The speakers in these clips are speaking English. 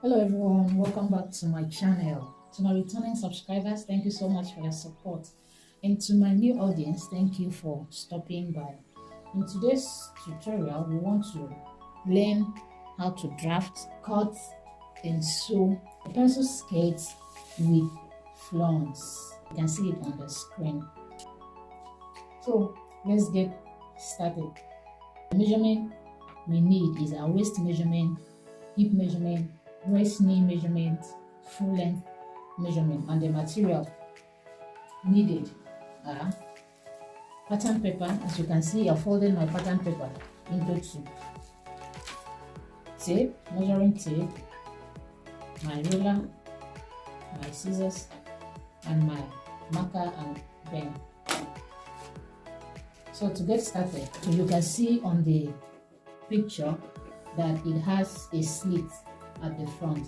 Hello everyone, welcome back to my channel. To my returning subscribers, thank you so much for your support. And to my new audience, thank you for stopping by. In today's tutorial, we want to learn how to draft, cut, and sew a pencil skirt with flounce. You can see it on the screen. So let's get started. The measurement we need is our waist measurement, hip measurement, waist knee measurement, full length measurement, and the material needed are pattern paper. As you can see, I folded my pattern paper into two. Tape, measuring tape, my ruler, my scissors, and my marker and pen. So to get started, you can see on the picture that it has a slit at the front.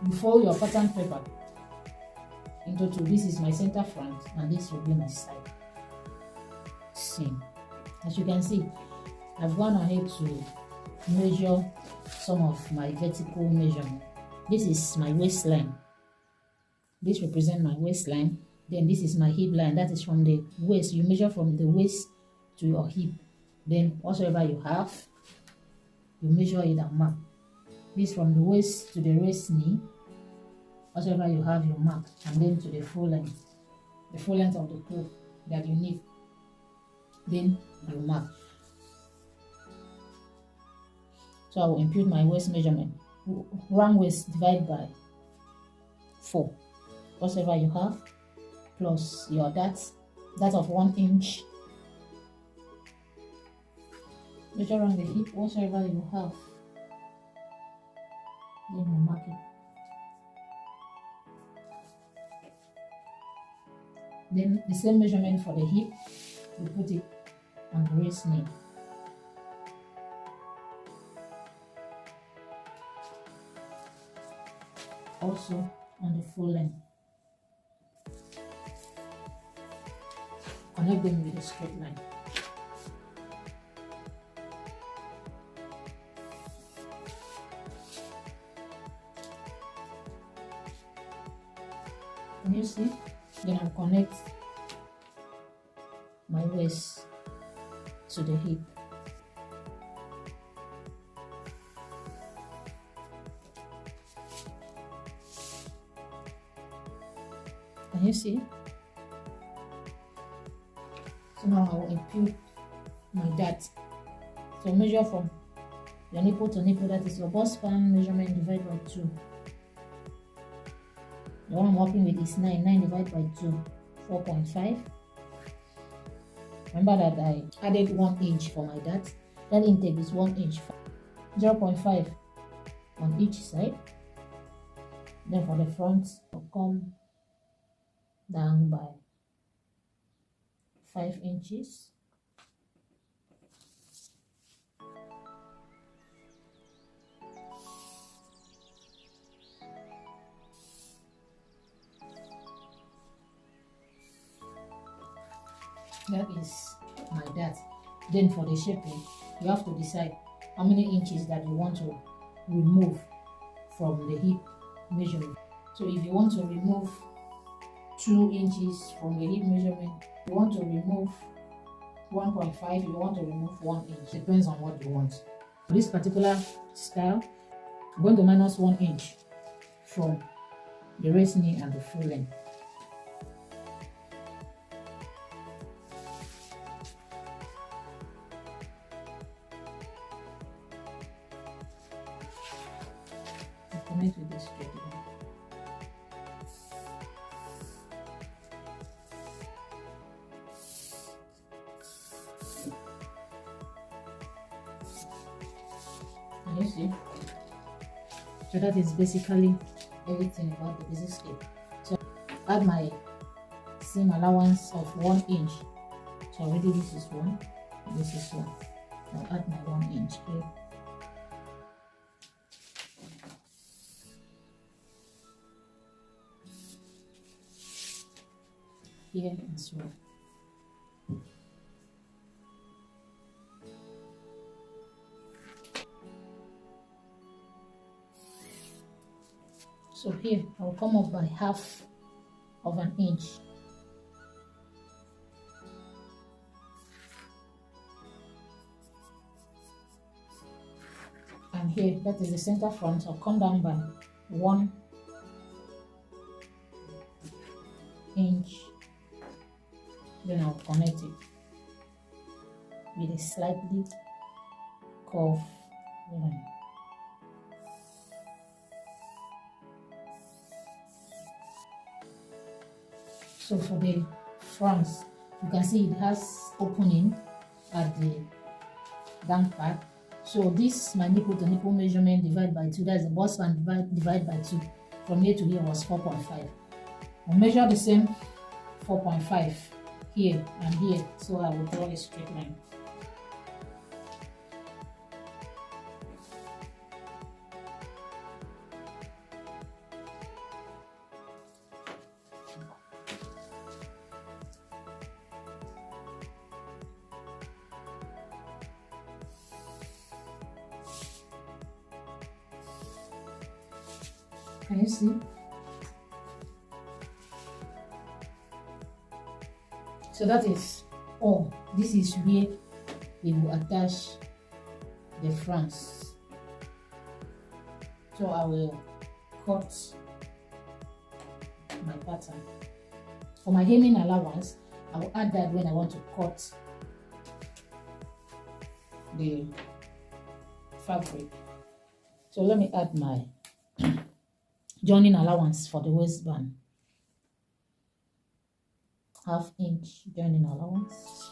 You fold your pattern paper into two. This is my center front and this will be my side seam. As you can see, I've gone ahead to measure some of my vertical measurement. This is my waistline. This represents my waistline. Then this is my hip line. That is from the waist. You measure from the waist to your hip. Then whatsoever you have, you measure it and mark. This from the waist to the waist knee, whatever you have, you mark, and then to the full length of the cloth that you need, then you mark. So I will impute my waist measurement. Round waist divide by 4, whatever you have, plus your that of 1 inch. Measure around the hip, whatever you have. Then you mark it. Then the same measurement for the hip, you put it on the waist knee. Also on the full length. Connect them with a straight line. Can you see? Then I'll connect my waist to the hip. Can you see? So now I will impute my dart. So measure from your nipple to nipple, that is your bust span measurement divided by 2. The one I'm working with is 9 divided by 2, 4.5. Remember that I added 1 inch for my dart. That intake is 1 inch, 0.5 on each side. Then for the front, I'll come down by 5 inches. That is my dart. Then for the shaping, you have to decide how many inches that you want to remove from the hip measurement. So if you want to remove 2 inches from the hip measurement, you want to remove 1.5, you want to remove 1 inch. Depends on what you want. For this particular style, I'm going to minus 1 inch from the waist knee and the full length. Connect with this straight line. Can you see? So that is basically everything about the basic shape. So add my seam allowance of 1 inch. So already this is 1, this is 1. I'll add my 1 inch here. Here as well. So here I'll come up by half of an inch. And here, that is the center front, I'll come down by 1 inch. Then I'll connect it with a slightly curved line. So for the flounce, you can see it has opening at the down part. So this my nipple to nipple measurement divided by 2, that's the bust band divide by 2. From here to here was 4.5. I'll measure the same 4.5 here and here, so I will draw a straight line. Can you see? So that is all. This is where we will attach the flounce. So I will cut my pattern. For my hemming allowance, I will add that when I want to cut the fabric. So let me add my joining allowance for the waistband. Half inch joining allowance.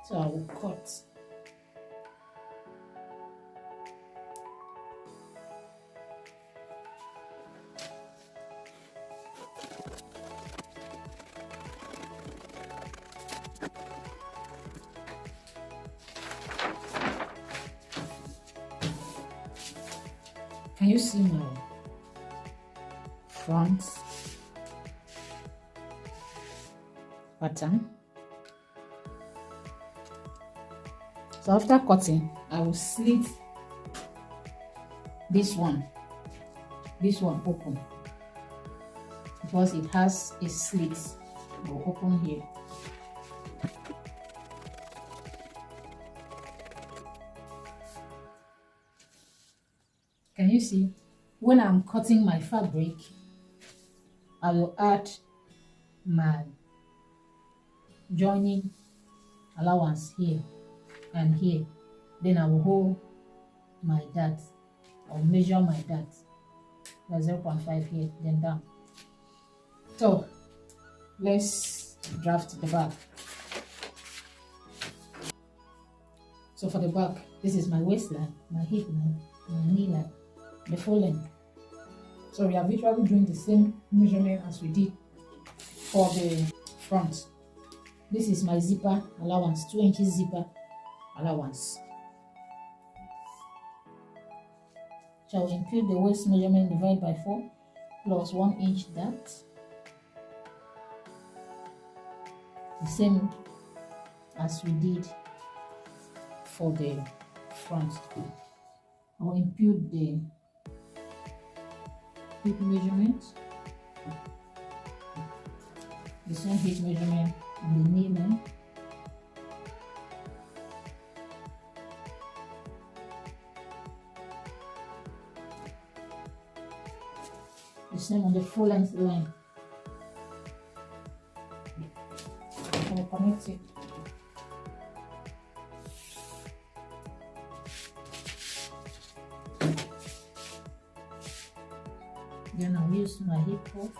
So I will cut. Can you see my front pattern? So after cutting, I will slit this one open because it has a slit. I will open here. Can you see? When I'm cutting my fabric, I will add my joining allowance here and here. Then I will hold my dart. I'll measure my dart. That's 0.5 here, then down. So let's draft the back. So for the back, this is my waistline, my hip line, my knee line, the full length. So we are virtually doing the same measurement as we did for the front. This is my zipper allowance, 2 inches zipper allowance. Shall we impute the waist measurement divided by 4 plus 1 inch dart? The same as we did for the front. I will impute the hip measurement, the same hip measurement on the knee line. The same on the full length line. I will connect it. Then I'll use my hip cuff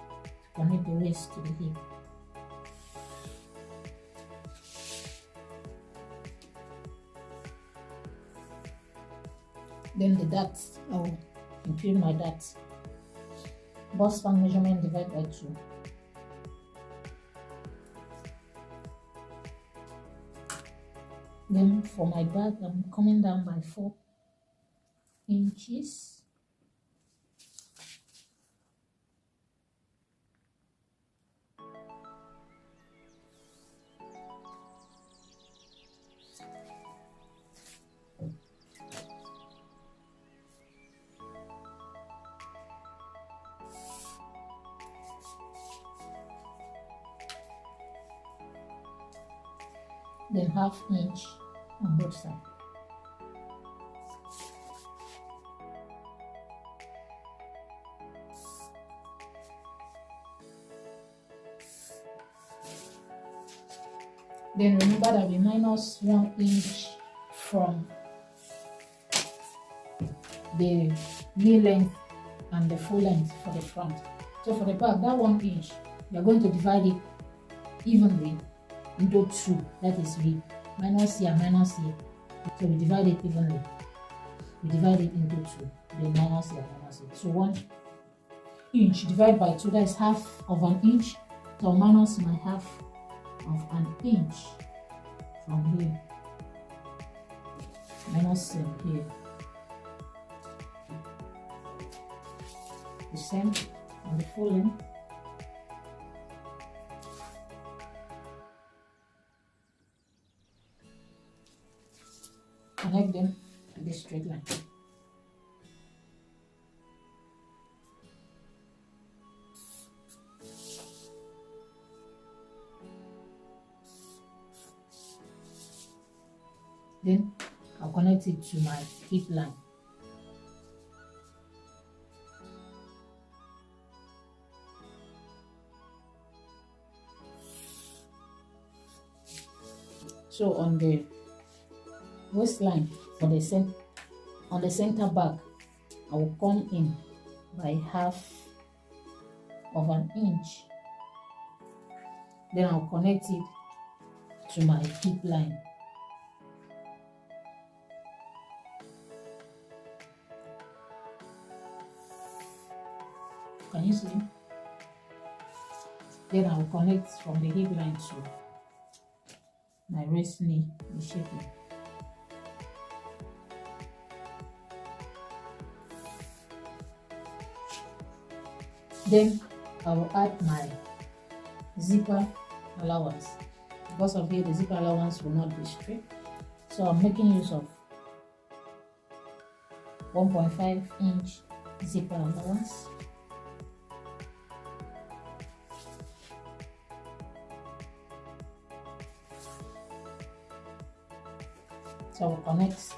to connect the waist to the hip. Then the darts, I will impute my darts. bust span measurement divided by 2. Then for my bag, I'm coming down by 4 inches. Then ½ inch on both sides. Then remember that we minus 1 inch from the knee length and the full length for the front. So for the back, that 1 inch, we are going to divide it evenly into 2. That is, we minus here, minus here. So we divide it evenly. We divide it into 2. Then minus here, minus here. So 1 inch divided by 2, that is half of an inch. So minus my half of an inch from here. Minus here. The same on the full length. Connect them to this straight line. Then I'll connect it to my hip line. So on the waistline for the on the center back, I will come in by half of an inch. Then I'll connect it to my hip line. Can you see? Then I'll connect from the hip line to my wrist knee, the shaping. Then I will add my zipper allowance. Because of here, the zipper allowance will not be straight. So I'm making use of 1.5 inch zipper allowance. So I will connect it.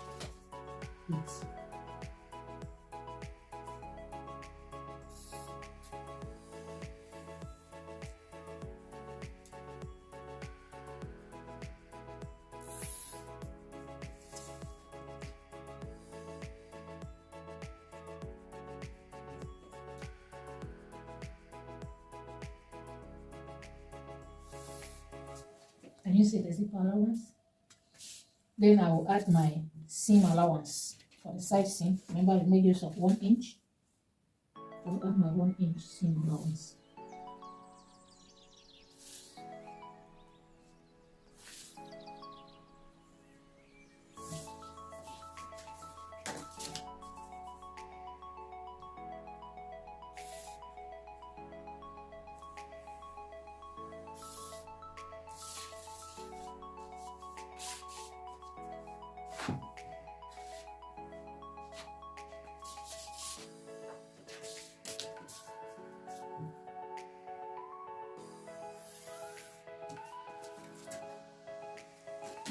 Can you see the zip allowance? Then I will add my seam allowance for the side seam. Remember, I made use of 1 inch. I will add my 1 inch seam allowance.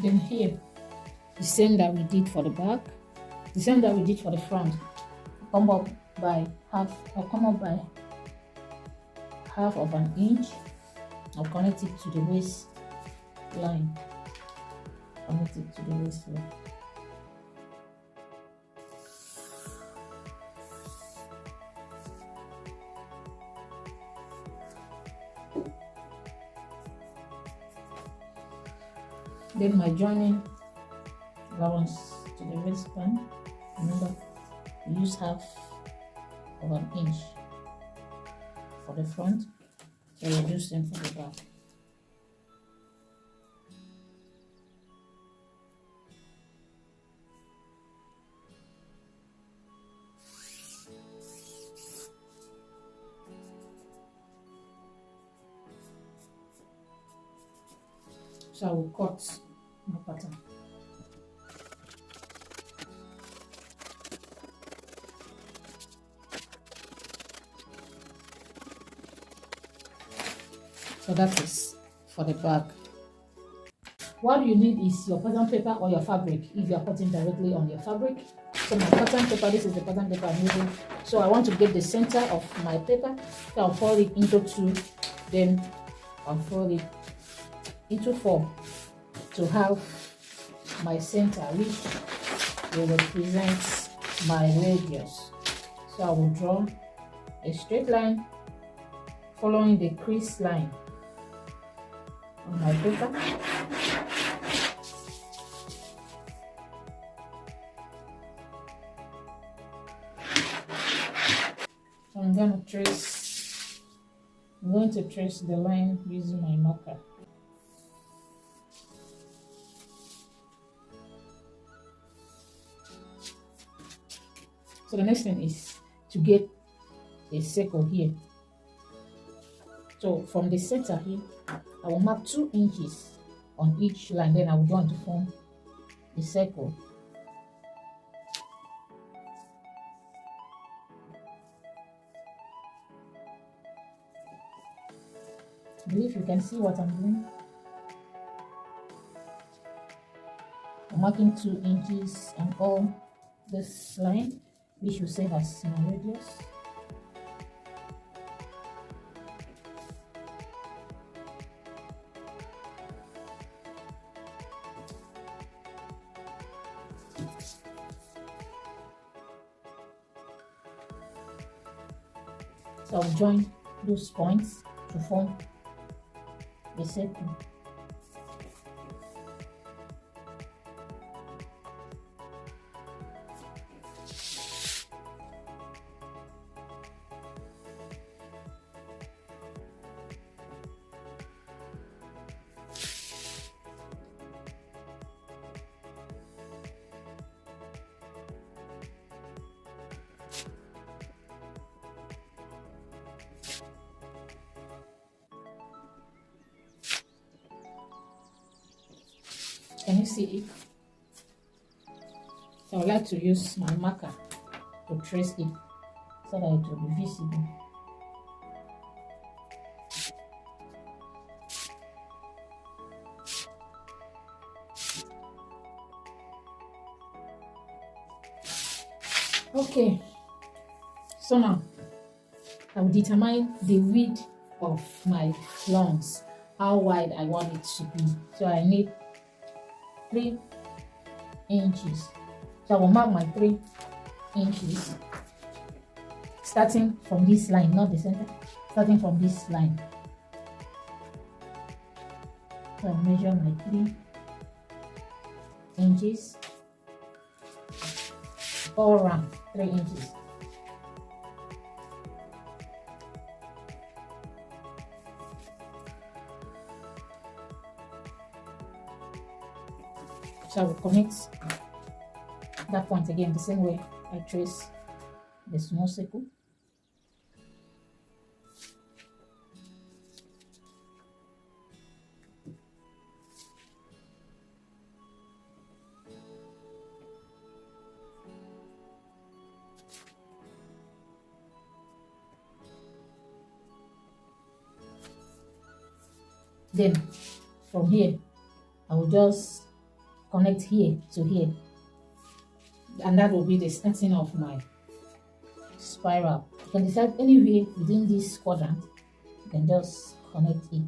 Then here, the same that we did for the back, the same that we did for the front. Come up by half. I'll come up by half of an inch. I'll connect it to the waist line. Connect it to the waist line. Then my joining allowance to the waistband. Remember, we use half of an inch. for the front, so we'll do same for the back. So I will cut my pattern. So that is for the back. What you need is your pattern paper or your fabric if you are cutting directly on your fabric. So my pattern paper, this is the pattern paper I'm using. So I want to get the center of my paper. So I'll fold it into two, then I'll fold it into four to have my center, which will represent my radius. So I will draw a straight line following the crease line on my paper. So I'm going to trace the line using my marker. So the next thing is to get a circle here. So from the center here, I will mark 2 inches on each line, then I will join to form the circle. I believe you can see what I'm doing. I'm marking 2 inches on all this line, which will serve as my radius. So I'll join those points to form the circle. Can you see it? So I would like to use my marker to trace it so that it will be visible. Okay, so now I will determine the width of my flounce, how wide I want it to be. So I need 3 inches. So I will mark my 3 inches starting from this line, not the center, starting from this line. So I measure my 3 inches all around 3 inches. So I will connect that point again the same way I trace the small circle. Then from here, I will just connect here to here, and that will be the starting of my spiral. You can decide anywhere within this quadrant, you can just connect it.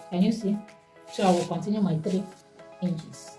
Can you see? So I will continue my 3 inches.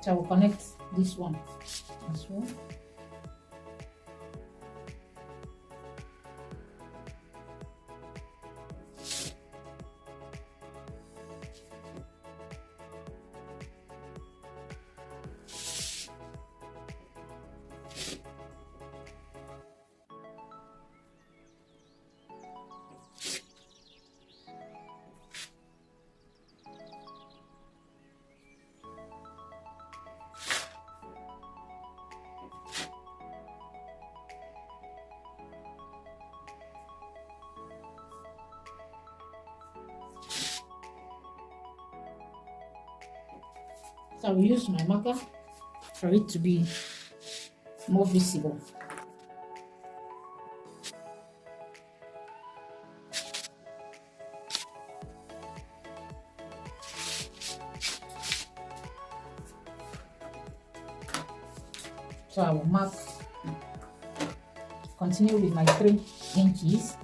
So I will connect this one as well. So I will use my marker for it to be more visible. So I will mark, continue with my 3 inches.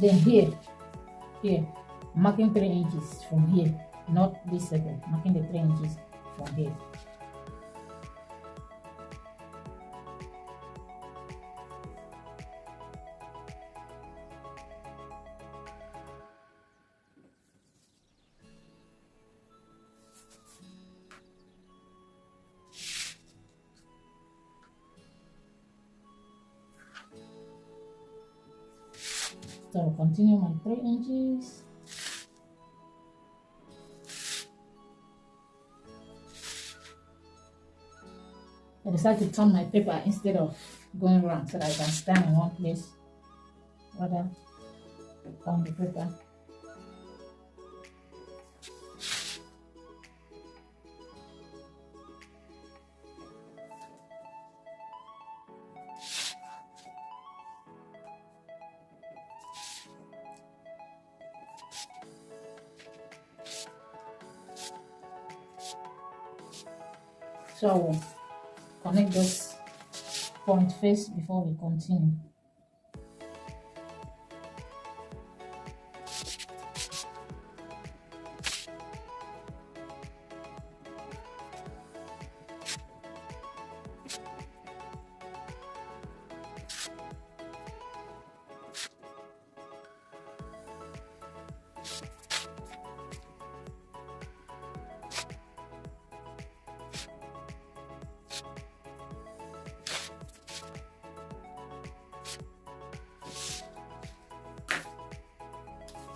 Then here, marking 3 inches from here, not this circle, marking the 3 inches from here. So I'll continue my 3 inches. I decided to turn my paper instead of going around so that I can stand in one place rather on the paper. So I will connect this point first before we continue.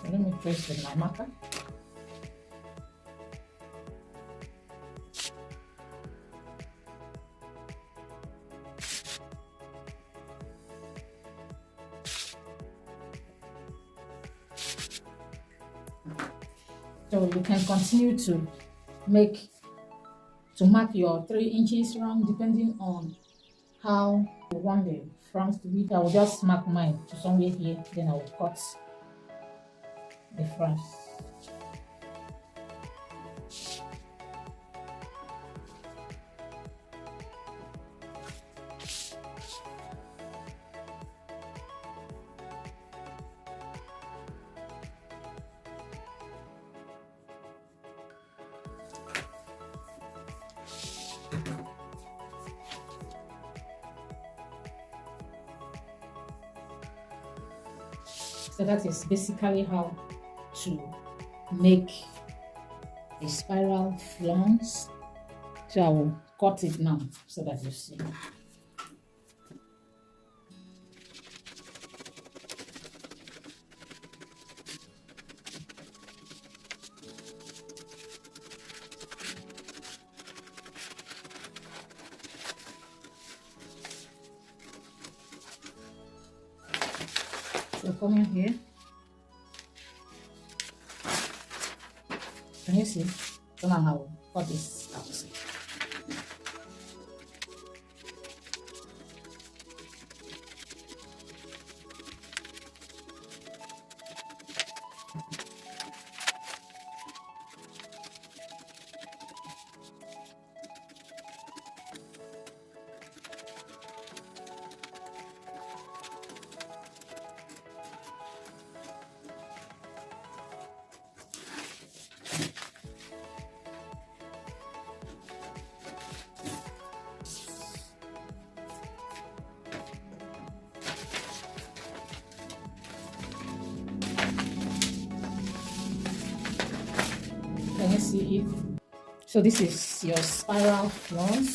So let me trace with my marker. So you can continue to mark your 3 inches round depending on how you want the flounce to be. I will just mark mine to somewhere here, then I will cut the flounce. So that is basically how to make a spiral flounce. So I will cut it now so that you see. So coming here, can you see? So now I will cut this out. see it. So this is your spiral flounce.